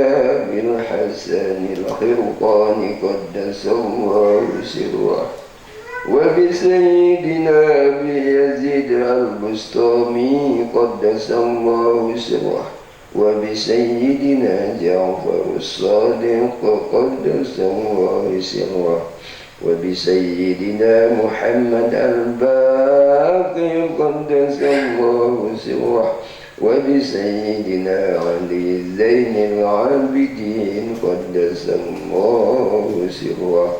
أبي الحسن الخرقاني قدس الله سره وبسيدنا أبي يزيد البسطامي قدس الله سره وبسيدنا جعفر الصادق قدس الله سره وبسيدنا محمد الباقي قدس الله سره وبسيدنا علي زين العابدين قدس الله سره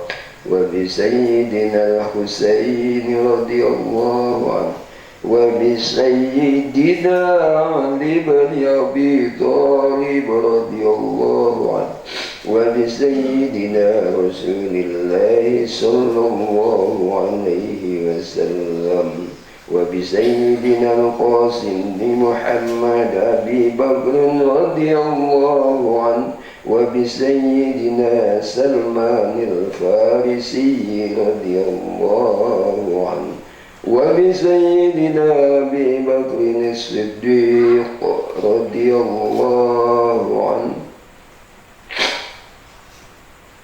وبسيدنا الحسين رضي الله عنه وبسيدنا علي بن أبي طالب رضي الله عنه وبسيدنا رسول الله صلى الله عليه وسلم وبسيدنا القاسم محمد أبي بكر رضي الله عنه وبسيدنا سلمان الفارسي رضي الله عنه وبسيدنا أبي بكر الصديق رضي الله عنه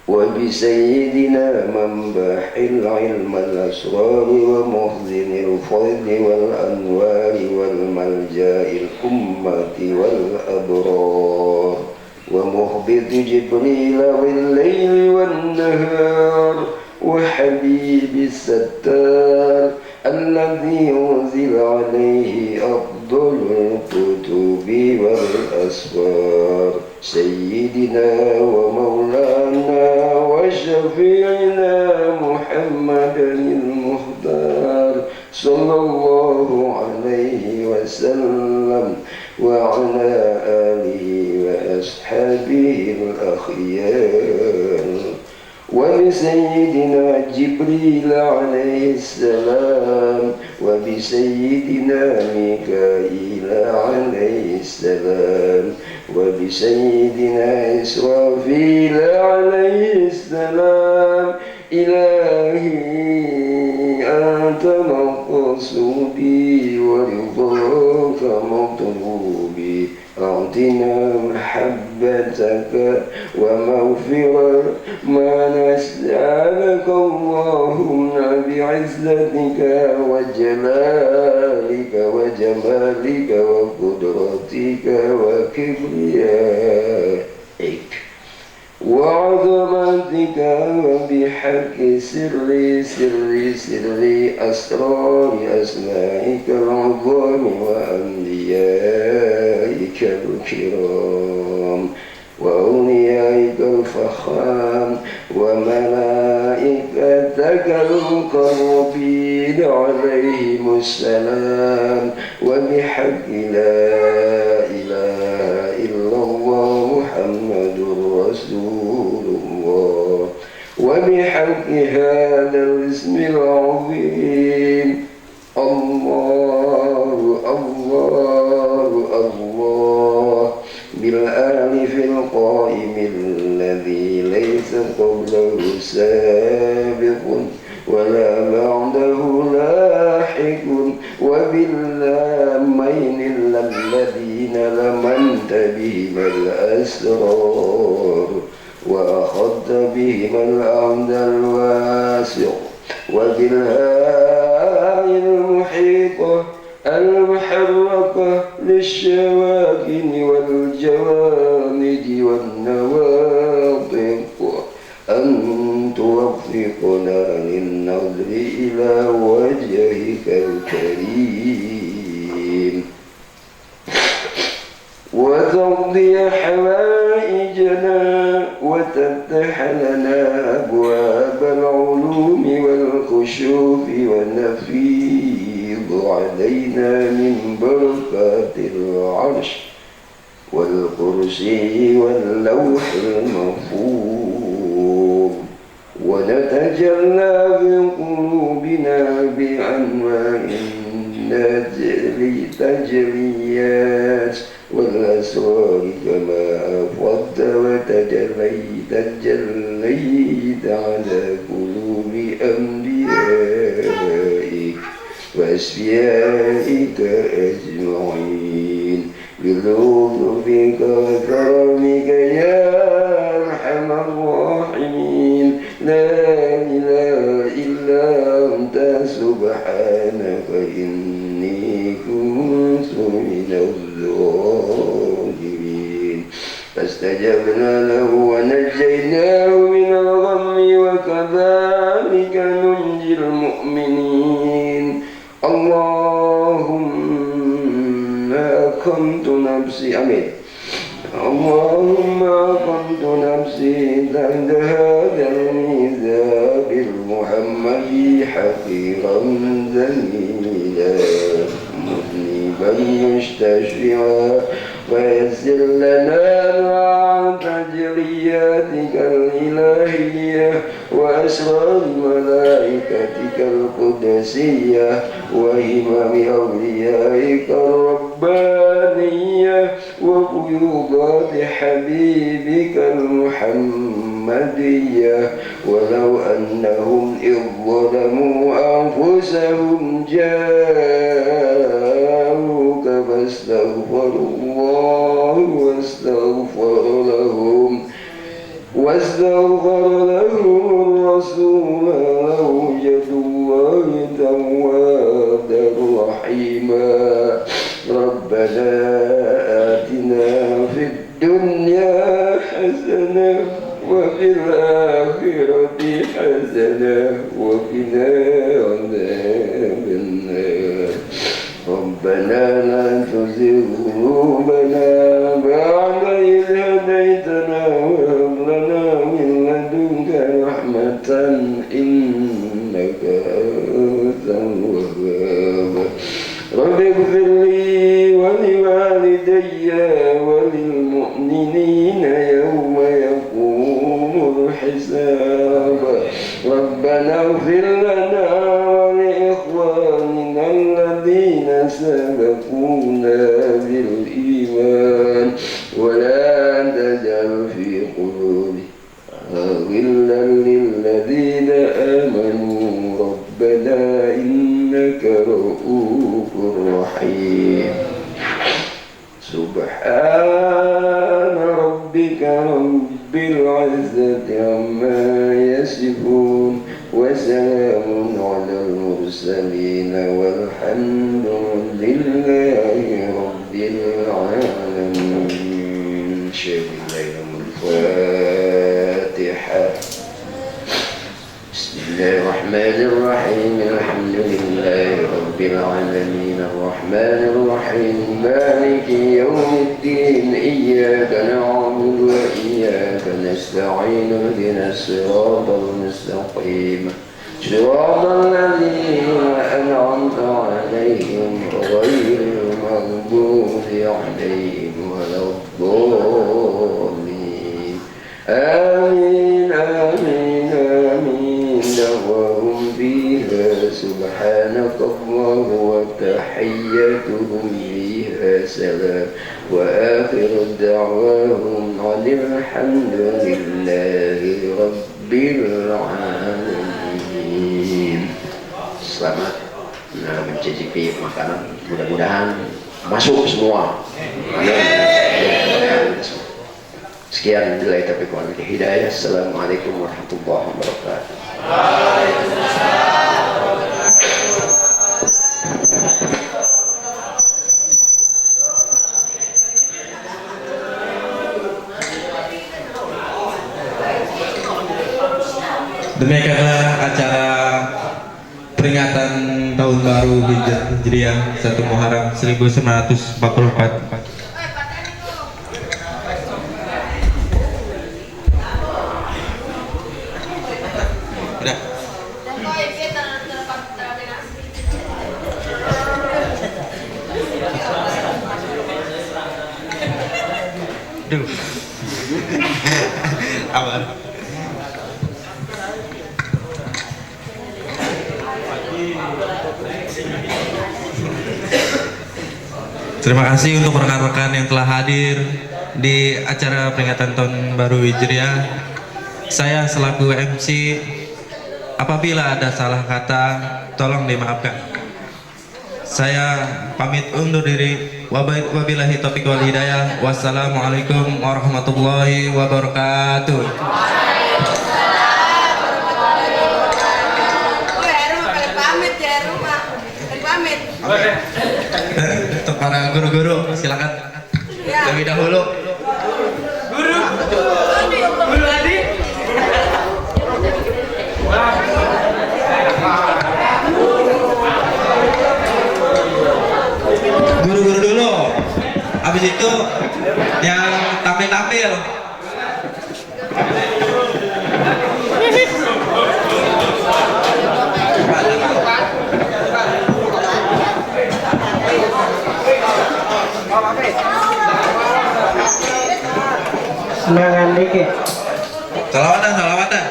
وبسيدنا منبع العلم الأسرار ومخزن الفضل والأنوار والملجأ الأمة والأبرار ومهبط جبريل والليل والنهار وحبيب الستار الذي أنزل عليه أفضل الكتب والأسفار سيدنا ومولانا وشفيعنا محمد المختار صلى الله عليه وسلم وعلى آله وأصحابه الأخيار وبسيدنا جبريل عليه السلام وبسيدنا ميكائيل عليه السلام وبسيدنا إسرافيل عليه السلام إلهي أنت مقصودي ورضاك مطلوبي أعطنا محبتك ومغفرة ما نسألك اللهم بعزتك وجلالك وجمالك وقدرتك وكبريائك وعظمتك وبحق سر أسرار أسمائك العظام وأنبيائك الكرام وأوليائك الفخام وملائكتك المقربين عليهم السلام وبحق لا إله إلا الله محمد رسول الله وبحق هذا الاسم العظيم الله الله الله بالآلف القائم الذي ليس قبله سابق ولا بعده لاحق وباللامين الذين لمنت بهما الأسرار وأخذت بهما الأرض الواسع وبالهاء المحيطة المحركة للشواكن والجوامد والنواطق أن توفقنا للنظر إلى وجهك الكريم وتقضي حوائجنا وتفتح لنا أبواب العلوم والكشوف ونفيض علينا من بركات العرش والكرسي واللوح المحفوظ ونتجلى بقلوبنا بأنواع التجليات والأسرار كما أفضت وتجليت على قلوب أنبيائك وأسفيائك أجمعين بلطفك وكرمك يا أرحم الراحمين لا إله إلا أنت سبحانك إني كنت من الظالمين فاستجبنا له ونجيناه من الغم وكذلك ننجي المؤمنين اللهم أقمت نفسي أمين اللهم أقمت نفسي تحت هذا الميثاق المحمدي حقيرا ذليلا مذنبا مستشفعا ويسر لنا مع تجرياتك الإلهية وأسرار ملائكتك القدسية وهمم أوليائك الربانية وفيوضات حبيبك المحمدية ولو أنهم إذ ظلموا أنفسهم جاءوك فاستغفروا الله واستغفر لهم واستغفر لهم الرسول لوجدوا الله توابا رحيما ربنا آتنا في الدنيا حسنة وفي الآخرة حسنة وقنا عذاب النار ربنا لا تزغ قلوبنا بعد إذ هديتنا وهب لنا من لدنك رحمة إنك أنت الوهاب رب اغفر لي ولوالدي وللمؤمنين يوم يقوم الحساب ربنا اغفر لنا ولإخواننا الذين سبقونا بالإيمان ولا تجعل في قلوبنا غلا للذين آمنوا ربنا إنك رؤوف رحيم سبحان ربك رب العزة عما يصفون وسلام على المرسلين والحمد لله رب العالمين شهد الليل الفاتحة بسم الله الرحمن الرحيم الحمد لله رب العالمين الرحمن الرحيم مالك يوم الدين إياك نعبد وإياك نستعين اهدنا الصراط المستقيم صراط الذين أنعمت عليهم غير المغضوب عليهم ولا الضالين آمين آمين آمين دعواهم فيها سبحانك الله وتحيتهم فيها سلام وآخر دعواهم عن الحمد لله رب العالمين. Selamat mencicipi makanan, mudah-mudahan masuk semua. Sekian bila taufiq wal hidayah. Assalamualaikum warahmatullahi wabarakatuh. Demikianlah acara peringatan Tahun Baru Hijriah 1 Muharram 1944. Duh. Aman. Terima kasih untuk rekan-rekan yang telah hadir di acara peringatan Tahun Baru Hijriah. Saya selaku MC, apabila ada salah kata, tolong dimaafkan. Saya pamit undur diri. Wabillahi taufiq wal hidayah. Wassalamualaikum warahmatullahi wabarakatuh. Untuk para guru-guru silakan lebih dahulu. Guru Adi. Guru-guru dulu. Habis itu yang tampil-tampil. Semangat dikit. Salawatan, salawatan.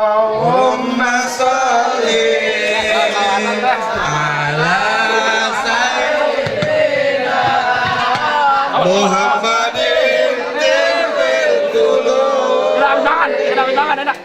Allahumma sholli ala sayyidina Muhammadin tibbil qulub. Tangan, enak.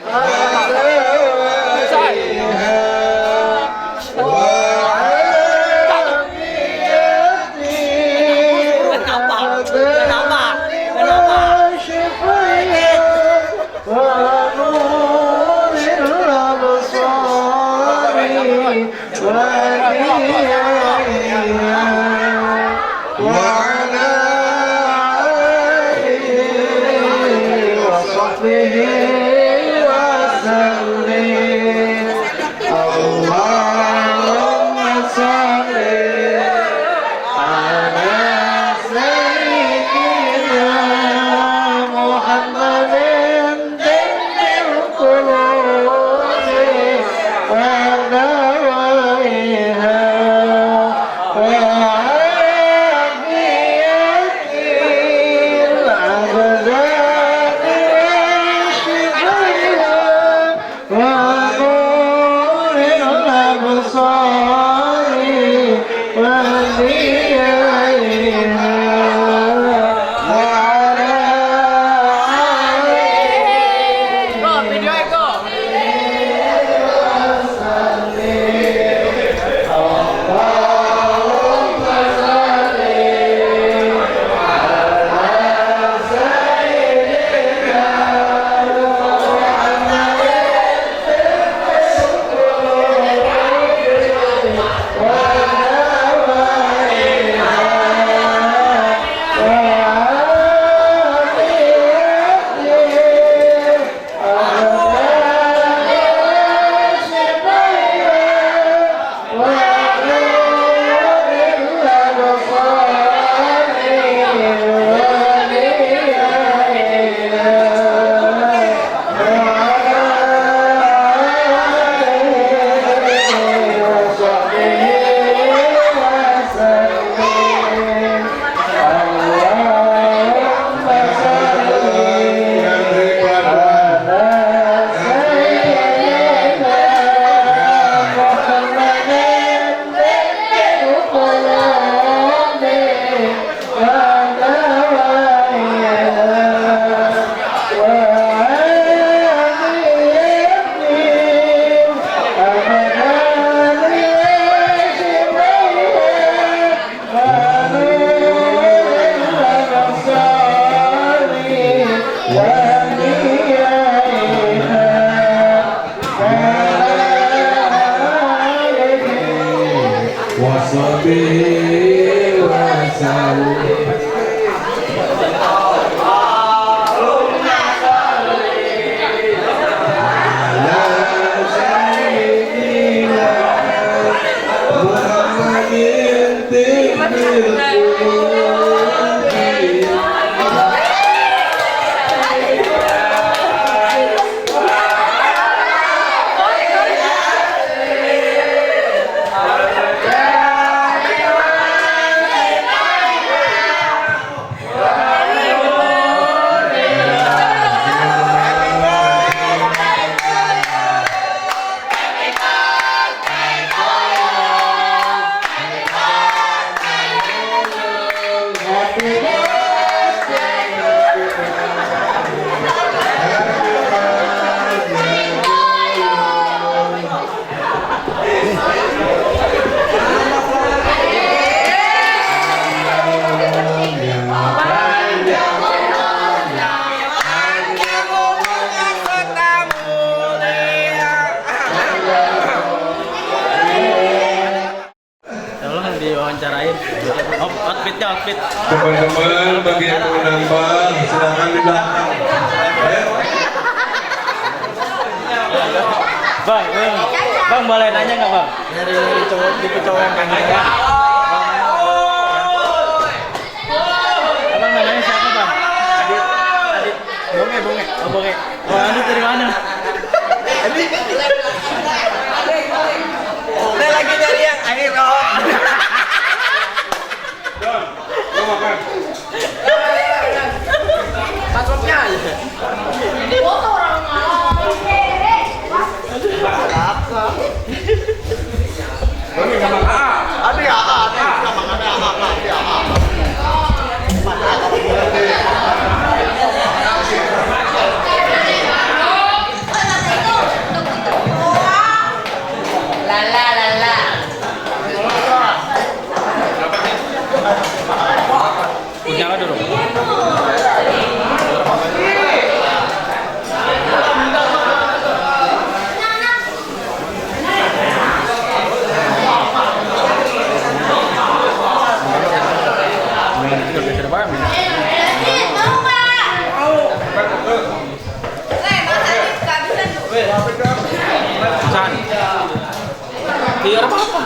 Outfit. Teman-teman bagi yang mau nambah silakan di belakang. Bang boleh nanya nggak bang? Dari cowok yang kan ya. Abang namanya siapa bang? Adit. Bonge. Oh Bonge. Oh Adit dari mana? Adit. Saya lagi nyari yang air oh. Pasoknya aja. Ini foto orang Nyala dulu. Iya apa-apa.